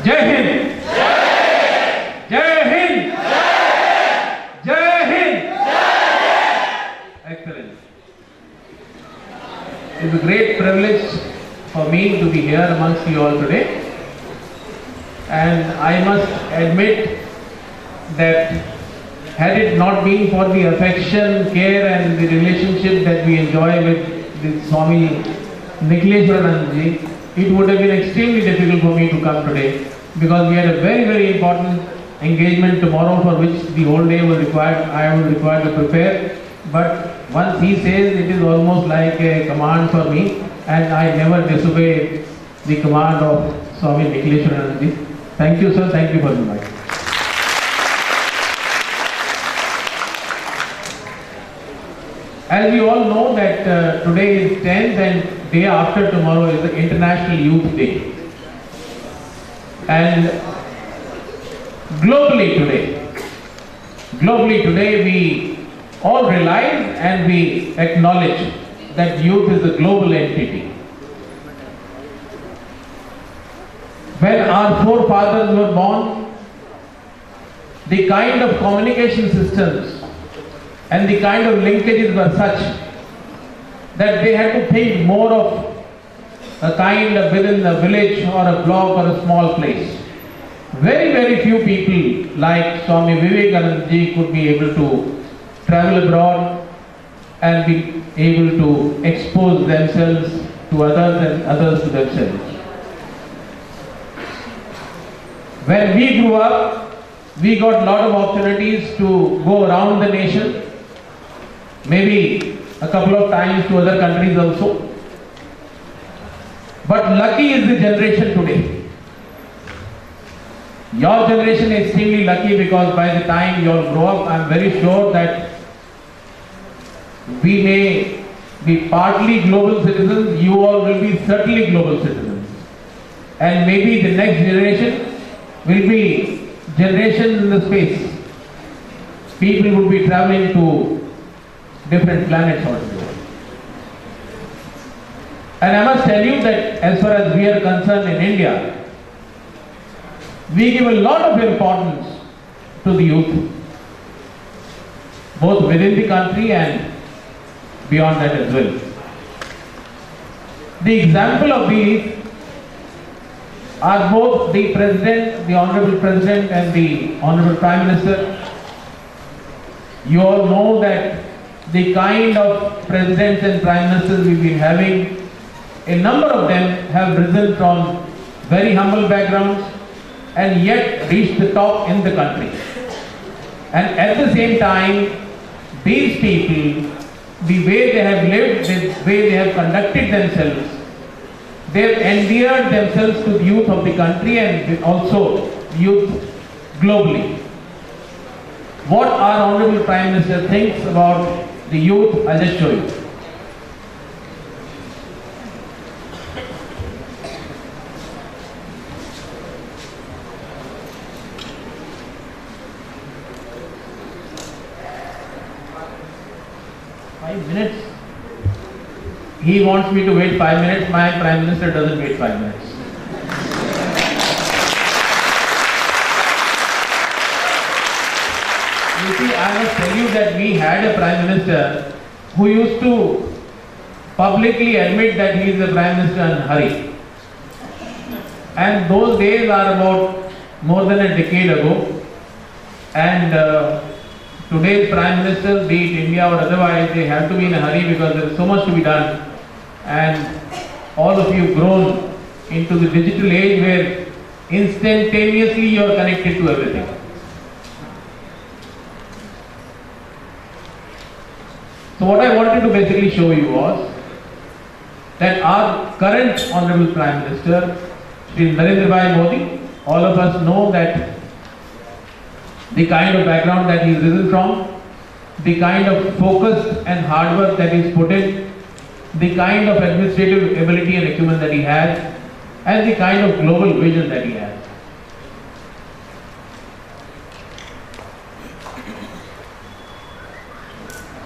Jai Hind! Jai Hind! Jai Hind! Excellent. It's a great privilege for me to be here amongst you all today. And I must admit that had it not been for the affection, care and the relationship that we enjoy with the Swami Nikhilesh, it would have been extremely difficult for me to come today, because we had a very, very important engagement tomorrow for which the whole day was required. I was required to prepare. But once he says, it is almost like a command for me, and I never disobey the command of Swami Nikhilesh. Thank you, sir. Thank you for the invite. As we all know that today is 10th and day after tomorrow is the International Youth Day. And globally today we all realize and we acknowledge that youth is a global entity. When our forefathers were born, the kind of communication systems and the kind of linkages were such that they had to think more of a kind of within a village or a block or a small place. Very, very few people like Swami Vivekananda ji could be able to travel abroad and be able to expose themselves to others and others to themselves. When we grew up, we got a lot of opportunities to go around the nation, maybe a couple of times to other countries also. But lucky is the generation today. Your generation is extremely lucky, because by the time you all grow up, I am very sure that we may be partly global citizens, you all will be certainly global citizens. And maybe the next generation will be generation in the space. People would be traveling to different planets altogether. And I must tell you that as far as we are concerned in India, we give a lot of importance to the youth, both within the country and beyond that as well. The example of these are both the President, the Honorable President and the Honorable Prime Minister. You all know that the kind of Presidents and Prime Ministers we've been having, a number of them have risen from very humble backgrounds and yet reached the top in the country. And at the same time, these people, the way they have lived, the way they have conducted themselves, they have endeared themselves to the youth of the country and also youth globally. What our Honorable Prime Minister thinks about the youth, I'll just show you. Minutes. He wants me to wait 5 minutes. My Prime Minister doesn't wait 5 minutes. You see, I must tell you that we had a Prime Minister who used to publicly admit that he is the Prime Minister in a hurry. And those days are about more than a decade ago. And today's Prime Minister, be it India or otherwise, they have to be in a hurry because there is so much to be done. And all of you grown into the digital age where instantaneously you are connected to everything. So what I wanted to basically show you was that our current Honorable Prime Minister, Shri Narendra Bhai Modi, all of us know that the kind of background that he is risen from, the kind of focus and hard work that he has put in, the kind of administrative ability and acumen that he has, and the kind of global vision that he has.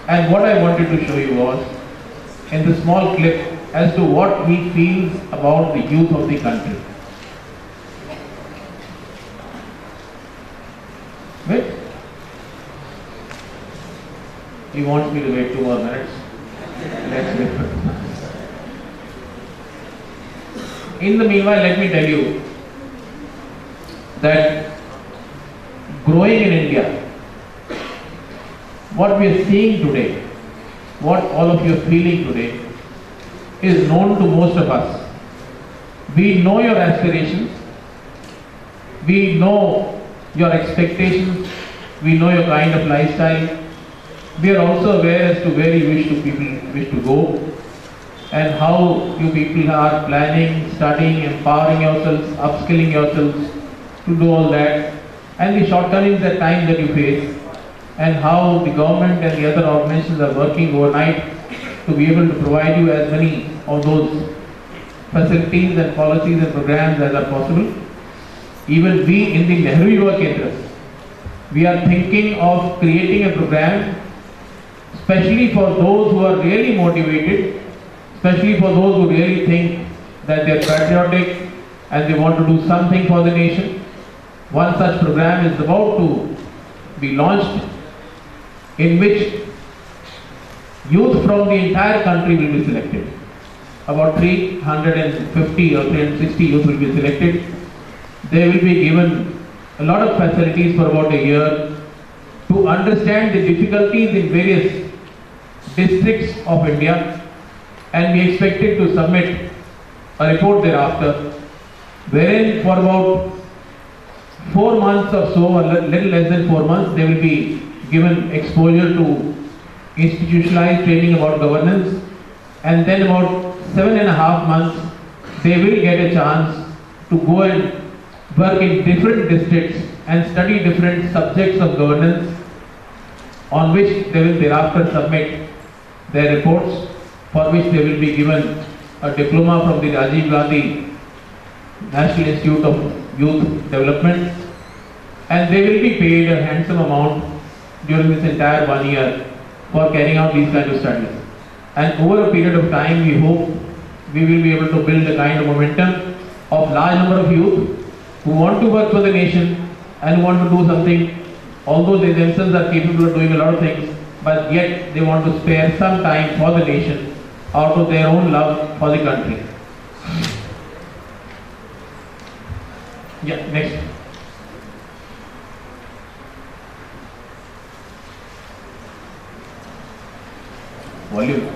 And what I wanted to show you was, in the small clip, as to what he feels about the youth of the country. He wants me to wait 2 more minutes. Let's wait. In the meanwhile, let me tell you that growing in India, what we are seeing today, what all of you are feeling today, is known to most of us. We know your aspirations, we know your expectations, we know your kind of lifestyle. We are also aware as to where you wish to go, and how you people are planning, studying, empowering yourselves, upskilling yourselves to do all that, and the shortcomings at times that you face, and how the government and the other organizations are working overnight to be able to provide you as many of those facilities and policies and programs as are possible. Even we in the Nehru Yuva Kendras, we are thinking of creating a program especially for those who are really motivated, especially for those who really think that they are patriotic and they want to do something for the nation. One such program is about to be launched, in which youth from the entire country will be selected. About 350 or 360 youth will be selected. They will be given a lot of facilities for about a year to understand the difficulties in various districts of India, and we expected to submit a report thereafter, wherein for about 4 months or so, a little less than 4 months, they will be given exposure to institutionalized training about governance, and then about 7.5 months they will get a chance to go and work in different districts and study different subjects of governance, on which they will thereafter submit their reports, for which they will be given a diploma from the Rajiv Gandhi National Institute of Youth Development, and they will be paid a handsome amount during this entire 1 year for carrying out these kind of studies. And over a period of time, we hope we will be able to build a kind of momentum of large number of youth who want to work for the nation and want to do something, although they themselves are capable of doing a lot of things, but yet they want to spare some time for the nation out of their own love for the country. Yeah, next. Volume.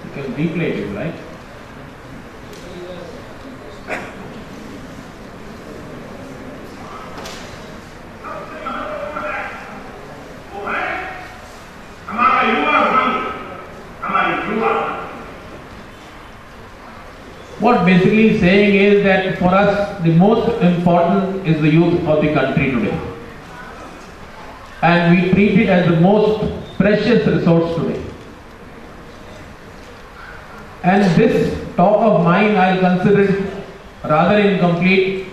You can replay it if you like. What basically saying is that for us the most important is the youth of the country today, and we treat it as the most precious resource today. And this talk of mine I consider it rather incomplete,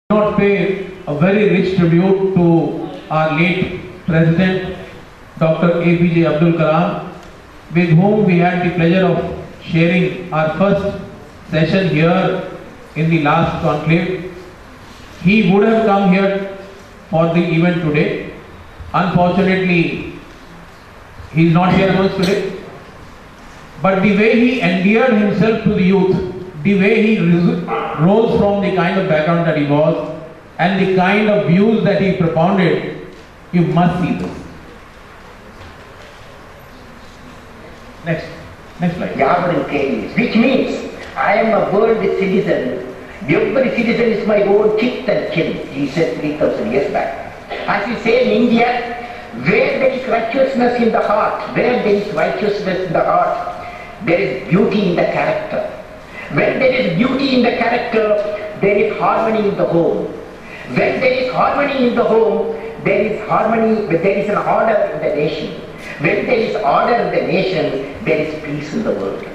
not pay a very rich tribute to our late President Dr. APJ Abdul Kalam, with whom we had the pleasure of sharing our first session here in the last conclave. He would have come here for the event today. Unfortunately, he is not here amongst today. But the way he endeared himself to the youth, the way he rose from the kind of background that he was, and the kind of views that he propounded, you must see this. Next slide. Which means I am a world citizen. Every citizen is my own kith and kin, he said 3,000 years back. As we say in India, where there is righteousness in the heart, where there is righteousness in the heart, there is beauty in the character. When there is beauty in the character, there is harmony in the home. When there is harmony in the home, there is harmony, there is an order in the nation. When there is order in the nation, there is peace in the world.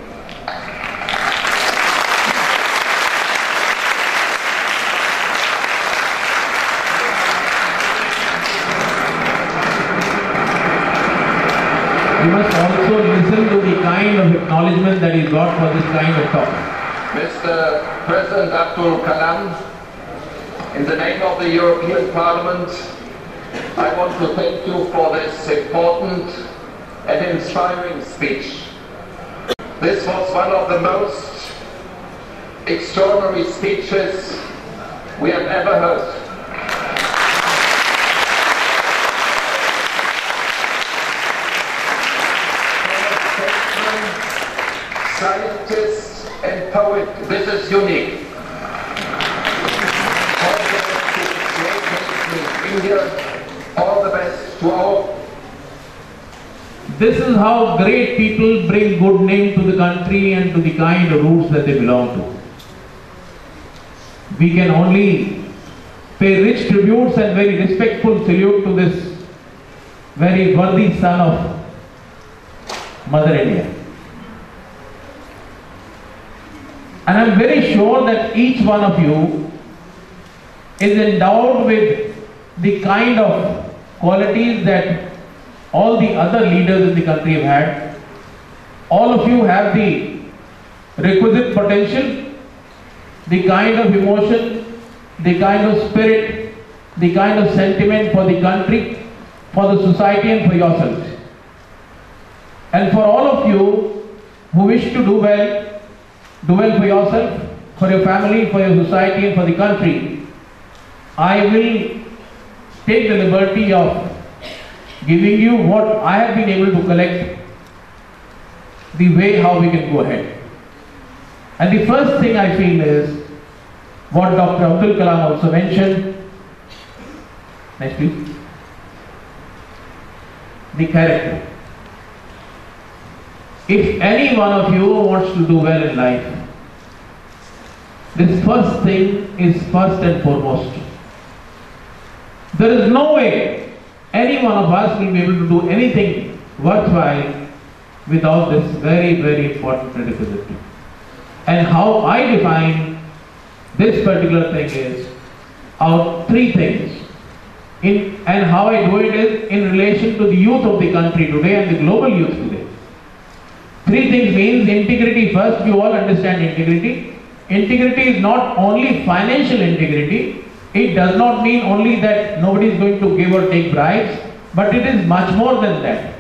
You must also listen to the kind of acknowledgement that he got for this kind of talk. Mr. President Abdul Kalam, in the name of the European Parliament, I want to thank you for this important and inspiring speech. This was one of the most extraordinary speeches we have ever heard. Scientist and poet, this is unique. All the best to great India, all the best to all. This is how great people bring good name to the country and to the kind of roots that they belong to. We can only pay rich tributes and very respectful salute to this very worthy son of Mother India. And I am very sure that each one of you is endowed with the kind of qualities that all the other leaders in the country have had. All of you have the requisite potential, the kind of emotion, the kind of spirit, the kind of sentiment for the country, for the society and for yourselves. And for all of you who wish to do well for yourself, for your family, for your society and for the country, I will take the liberty of giving you what I have been able to collect, the way how we can go ahead. And the first thing I feel is what Dr. Abdul Kalam also mentioned. Next please. The character. If any one of you wants to do well in life, this first thing is first and foremost. There is no way any one of us will be able to do anything worthwhile without this very, very important prerequisite. And how I define this particular thing is out three things. And how I do it is in relation to the youth of the country today and the global youth today. Three things means integrity first. You all understand integrity. Integrity is not only financial integrity. It does not mean only that nobody is going to give or take bribes, but it is much more than that.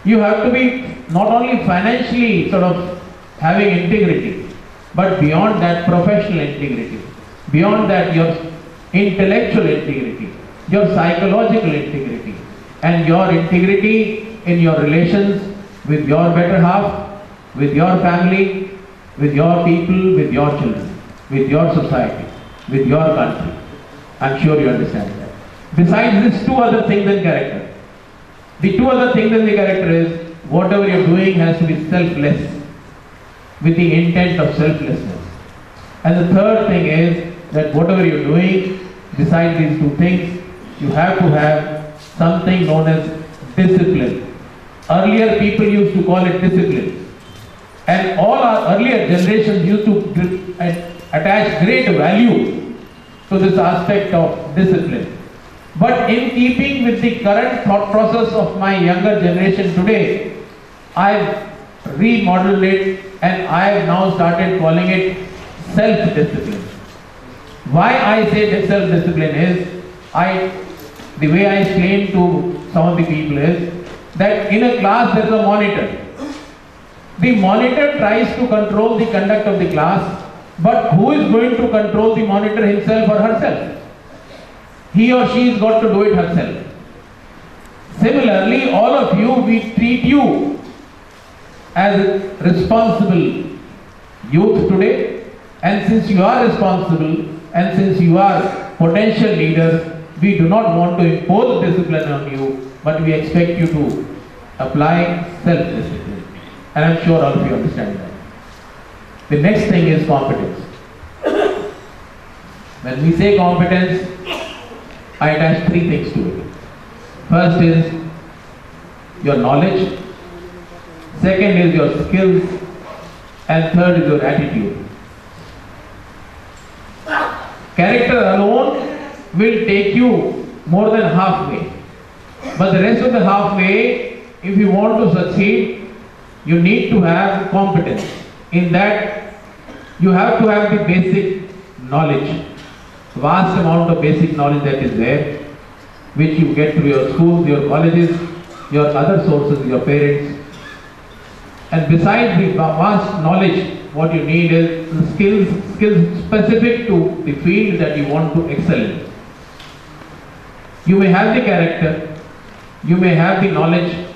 You have to be not only financially sort of having integrity, but beyond that professional integrity. Beyond that your intellectual integrity, your psychological integrity, and your integrity in your relations with your better half, with your family, with your people, with your children, with your society, with your country. I am sure you understand that. Besides these two other things in character, the two other things in the character is whatever you are doing has to be selfless, with the intent of selflessness. And the third thing is that whatever you are doing, besides these two things, you have to have something known as discipline. Earlier people used to call it discipline. And all our earlier generations used to attach great value to this aspect of discipline. But in keeping with the current thought process of my younger generation today, I've remodeled it and I've now started calling it self-discipline. Why I say self-discipline is, the way I explain to some of the people is that in a class there is a monitor. The monitor tries to control the conduct of the class, but who is going to control the monitor, himself or herself? He or she has got to do it herself. Similarly, all of you, we treat you as responsible youth today, and since you are responsible and since you are potential leaders, we do not want to impose discipline on you, but we expect you to apply self-discipline. And I am sure all of you understand that. The next thing is competence. When we say competence, I attach three things to it. First is your knowledge, second is your skills, and third is your attitude. Character alone will take you more than halfway. But the rest of the halfway, if you want to succeed, you need to have competence. In that, You have to have the basic knowledge, vast amount of basic knowledge that is there, which you get through your schools, your colleges, your other sources, your parents. And besides the vast knowledge, what you need is skills specific to the field that you want to excel in. You may have the character, you may have the knowledge,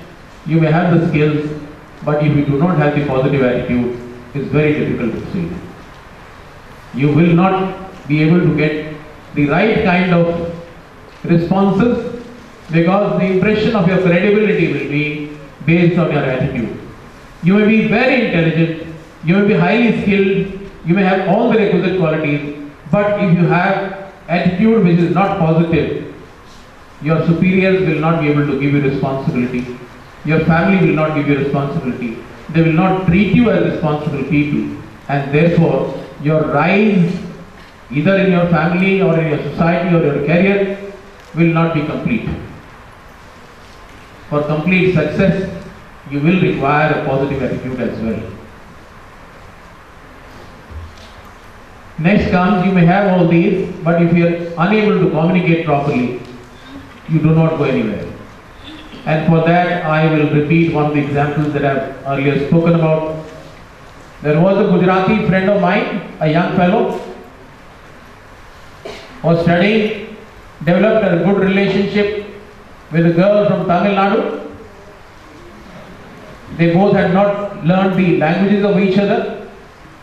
you may have the skills, but if you do not have the positive attitude, it's very difficult to succeed. You will not be able to get the right kind of responses, because the impression of your credibility will be based on your attitude. You may be very intelligent, you may be highly skilled, you may have all the requisite qualities, but if you have attitude which is not positive, your superiors will not be able to give you responsibility, your family will not give you responsibility, they will not treat you as responsible people, and therefore your rise either in your family or in your society or your career will not be complete. For complete success, you will require a positive attitude as well. Next comes, you may have all these, but if you are unable to communicate properly, you do not go anywhere. And for that, I will repeat one of the examples that I have earlier spoken about. There was a Gujarati friend of mine, a young fellow, was studying, developed a good relationship with a girl from Tamil Nadu. They both had not learned the languages of each other.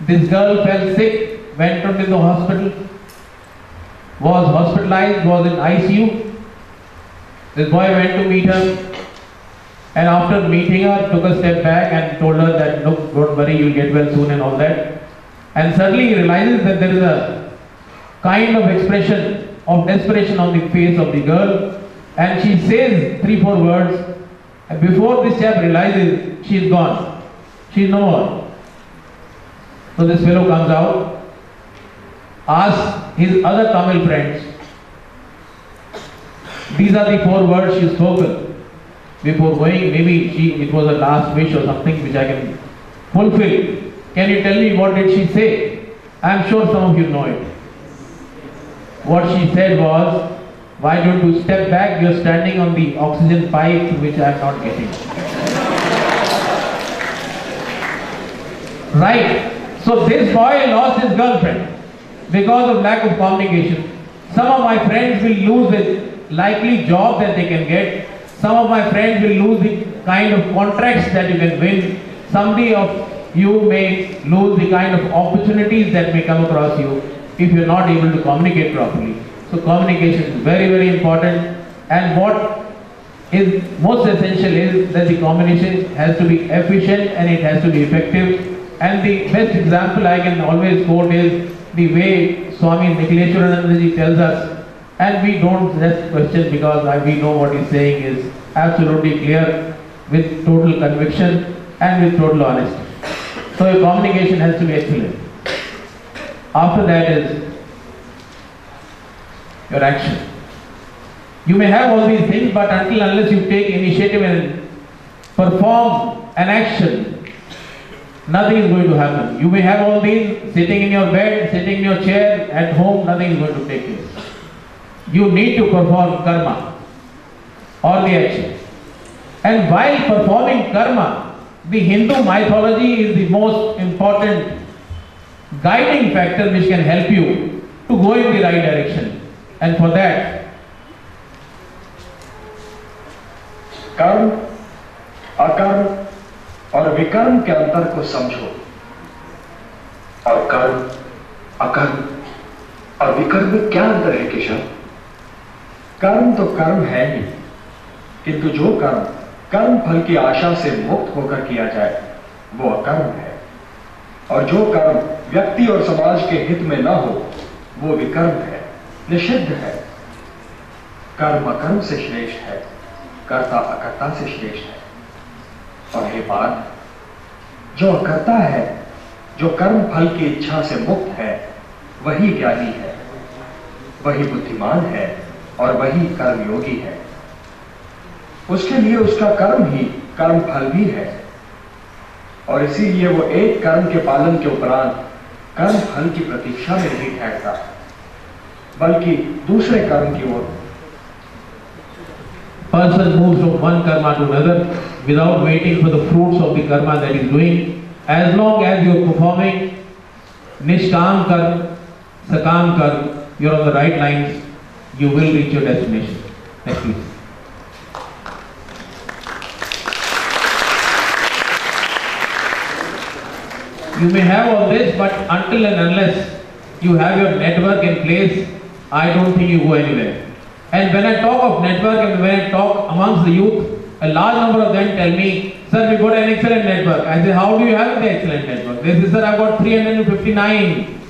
This girl fell sick, went into the hospital, was hospitalized, was in ICU. This boy went to meet her, and after meeting her, took a step back and told her that, look, don't worry, you'll get well soon and all that. And suddenly he realizes that there is a kind of expression of desperation on the face of the girl, and she says 3-4 words, and before this chap realizes, she's gone, she's no more. So this fellow comes out, asks his other Tamil friends, these are the 4 words she spoken. Before going, maybe it was a last wish or something which I can fulfill. Can you tell me what did she say? I am sure some of you know it. What she said was, why don't you step back, you are standing on the oxygen pipe which I am not getting. Right. So this boy lost his girlfriend because of lack of communication. Some of my friends will lose the likely job that they can get. Some of my friends will lose the kind of contracts that you can win. Somebody of you may lose the kind of opportunities that may come across you if you are not able to communicate properly. So communication is very, very important, and what is most essential is that the communication has to be efficient and it has to be effective. And the best example I can always quote is the way Swami Nikhileshwaranandaji tells us, and we don't just question because we know what he's saying is absolutely clear, with total conviction and with total honesty. So your communication has to be excellent. After that is your action. You may have all these things, but unless you take initiative and perform an action, nothing is going to happen. You may have all these sitting in your bed, sitting in your chair, at home, nothing is going to take place. You need to perform karma or the action. And while performing karma, the Hindu mythology is the most important guiding factor which can help you to go in the right direction. And for that, कर्म, अकर्म और विकर्म के अंतर को समझो, और कर्म, अकर्म और विकर्म में क्या अंतर है केशव? कर्म तो कर्म है ही, किंतु जो कर्म कर्म फल की आशा से मुक्त होकर किया जाए वो अकर्म है, और जो कर्म व्यक्ति और समाज के हित में न हो वो विकर्म है, निषिद्ध है। कर्म अकर्म से श्रेष्ठ है, कर्ता अकर्ता से श्रेष्ठ है। और हे पार्थ, जो अकर्ता है, जो कर्म फल की इच्छा से मुक्त है, वही ज्ञानी है, वही बुद्धिमान है और वही कर्मयोगी है। उसके लिए उसका कर्म ही कर्म फल भी है, और इसीलिए वो एक कर्म के पालन के उपरांत कर्म फल की प्रतीक्षा में नहीं ठहरता, बल्कि दूसरे कर्म की ओर। Person moves from one karma to another without waiting for the fruits of the karma that he is doing. As long as you are performing nishkam karma, sakam karma, you are on the right lines, you will reach your destination. Next please. You may have all this, but until and unless you have your network in place, I don't think you go anywhere. And when I talk of network and when I talk amongst the youth, a large number of them tell me, sir, we got an excellent network. I say, how do you have the excellent network? They say, sir, I've got 359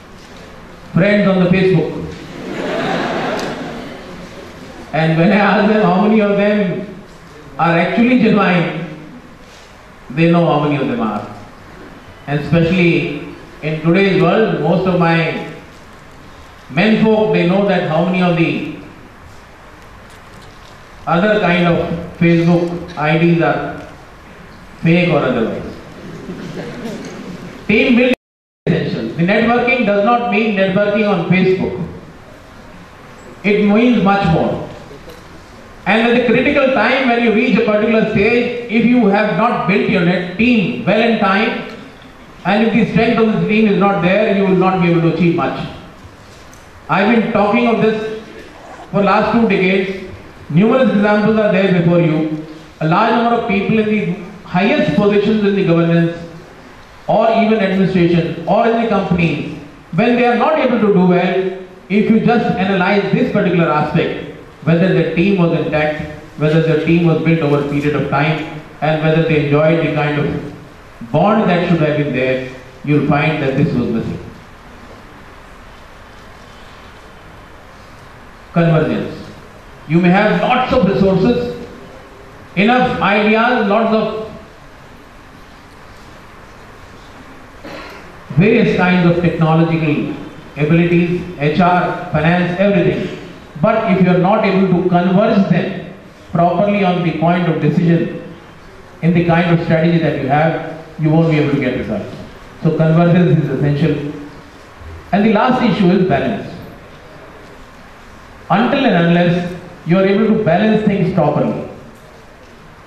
friends on the Facebook. And when I ask them how many of them are actually genuine, they know how many of them are. And especially in today's world, most of my men folk, they know that how many of the other kind of Facebook IDs are fake or otherwise. Team building is essential. The networking does not mean networking on Facebook. It means much more. And at the critical time when you reach a particular stage, if you have not built your team well in time, and if the strength of the team is not there, you will not be able to achieve much. I've been talking of this for last 2 decades. Numerous examples are there before you. A large number of people in the highest positions in the governance or even administration or in the companies, when they are not able to do well, if you just analyze this particular aspect, whether the team was intact, whether the team was built over a period of time, and whether they enjoyed the kind of bond that should have been there, you'll find that this was missing. Convergence. You may have lots of resources, enough ideas, lots of various kinds of technological abilities, HR, finance, everything. But if you are not able to converge them properly on the point of decision in the kind of strategy that you have, you won't be able to get results. So convergence is essential. And the last issue is balance. Until and unless you are able to balance things properly,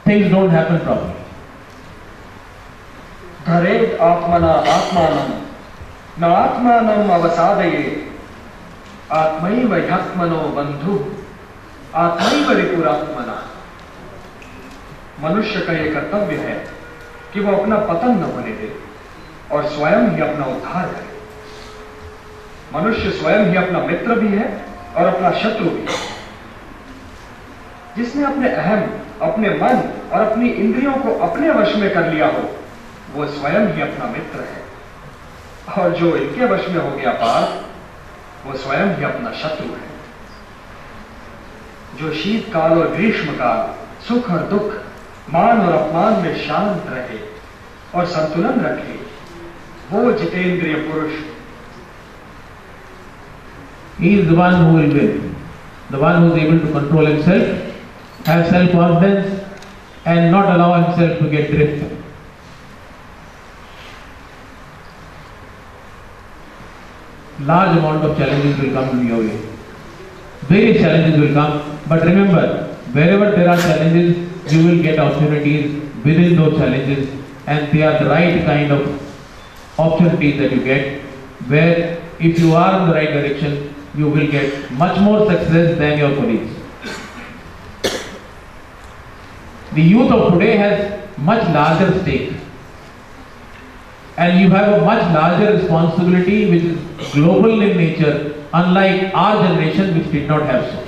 things don't happen properly. Dharet atmana atmanam na atmanam avasadaye atmaiva yatmano bandhu atmaiva ripuratmana. मनुष्य का यह कर्तव्य है कि वो अपना पतन न होने दे और स्वयं ही अपना उद्धार करे। मनुष्य स्वयं ही अपना मित्र भी है और अपना शत्रु भी है। जिसने अपने अहम, अपने मन और अपनी इंद्रियों को अपने वश में कर लिया हो, वो स्वयं ही अपना मित्र है। और जो इनके वश में हो गया पार, वो स्वयं ही अपना शत्रु है। जो शीतकाल और ग्रीष्म काल, सुख और दुख, मान और अपमान में शांत रहे और संतुलन रखे, वो जितेंद्रिय पुरुष। He is the one who will win, the one who is able to control himself, have self-confidence, and not allow himself to get drift. Large amount of challenges will come to your way. Various challenges will come, but remember, wherever there are challenges, you will get opportunities within those challenges, and they are the right kind of opportunities that you get, where if you are in the right direction, you will get much more success than your colleagues. The youth of today has much larger stake, and you have a much larger responsibility which is global in nature, unlike our generation which did not have so.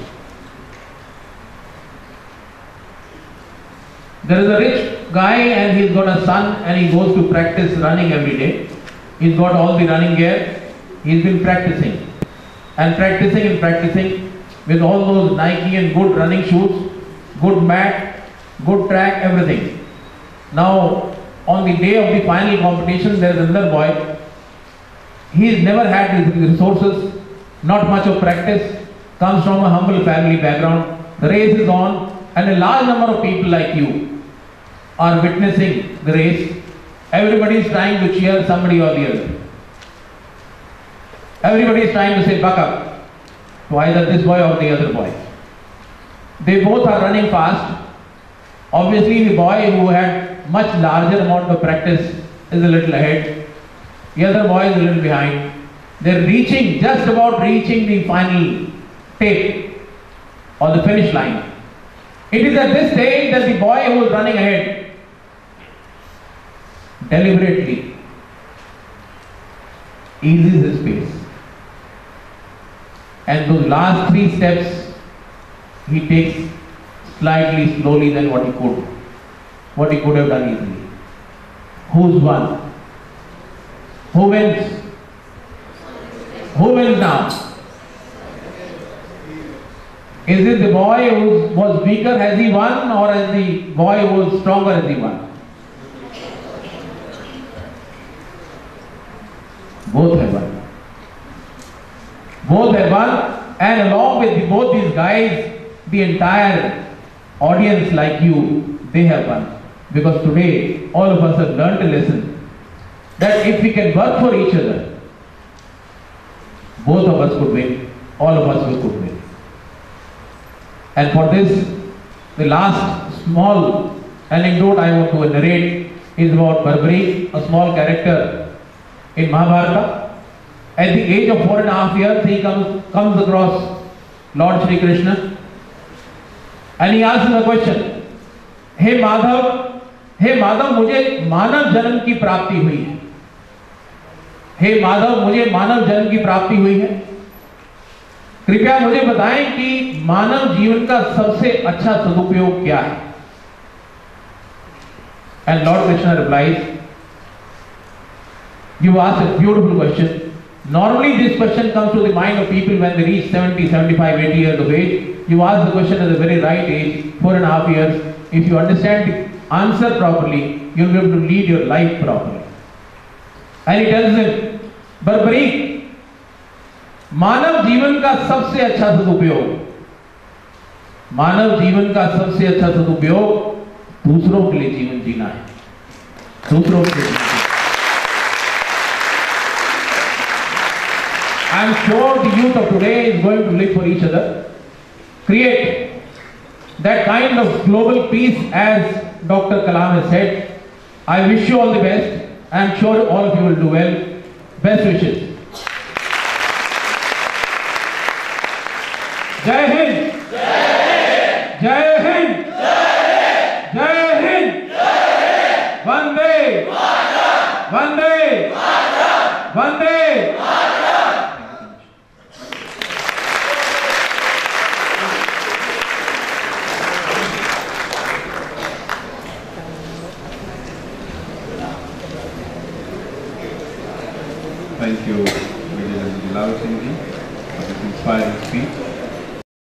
There is a rich guy and he's got a son and he goes to practice running every day. He's got all the running gear. He's been practicing and practicing with all those Nike and good running shoes, good mat, good track, everything. Now on the day of the final competition, there is another boy. He's never had the resources, not much of practice, comes from a humble family background. The race is on and a large number of people like you are witnessing the race. Everybody is trying to cheer somebody or the other. Everybody is trying to say buck up to either this boy or the other boy. They both are running fast. Obviously the boy who had much larger amount of practice is a little ahead. The other boy is a little behind. They're reaching, just about reaching the final tape or the finish line. It is at this stage that the boy who is running ahead deliberately eases his pace. And those last 3 steps he takes slightly slowly than what he could have done easily. Who's won? Who wins? Who wins now? Is it the boy who was weaker, has he won, or is the boy who was stronger, has he won? Both have won. Both have won, and along with both these guys, the entire audience like you, they have won. Because today, all of us have learned a lesson that if we can work for each other, both of us could win, all of us could win. And for this, the last small anecdote I want to narrate is about Barbari, a small character in Mahabharata. At the age of 4.5 years, he comes across Lord Shri Krishna and he asks him a question. Hey Madhav, मुझे मानव जन्म की प्राप्ति हुई है. हे माधव, मुझे मानव जन्म की प्राप्ति हुई है. कृपया मुझे बताएं कि मानव जीवन का सबसे अच्छा सदुपयोग क्या है? And Lord Krishna replies, you asked a beautiful question. Normally this question comes to the mind of people when they reach 70, 75, 80 years of age. You ask the question at the very right age, 4.5 years. If you understand the answer properly, you'll be able to lead your life properly. And he tells him, Barbari, मानव जीवन का सबसे अच्छा सदुपयोग दूसरों के लिए जीवन जीना है. दूसरों के लिए. I'm sure the youth of today is going to live for each other, create that kind of global peace as Dr. Kalam has said. I wish you all the best. I'm sure all of you will do well. Best wishes. Jai Hind! Jai Hind! Jai Hind! Vande! Vande! Vande! Thank you, Dilawar Singh ji, for this inspiring speech.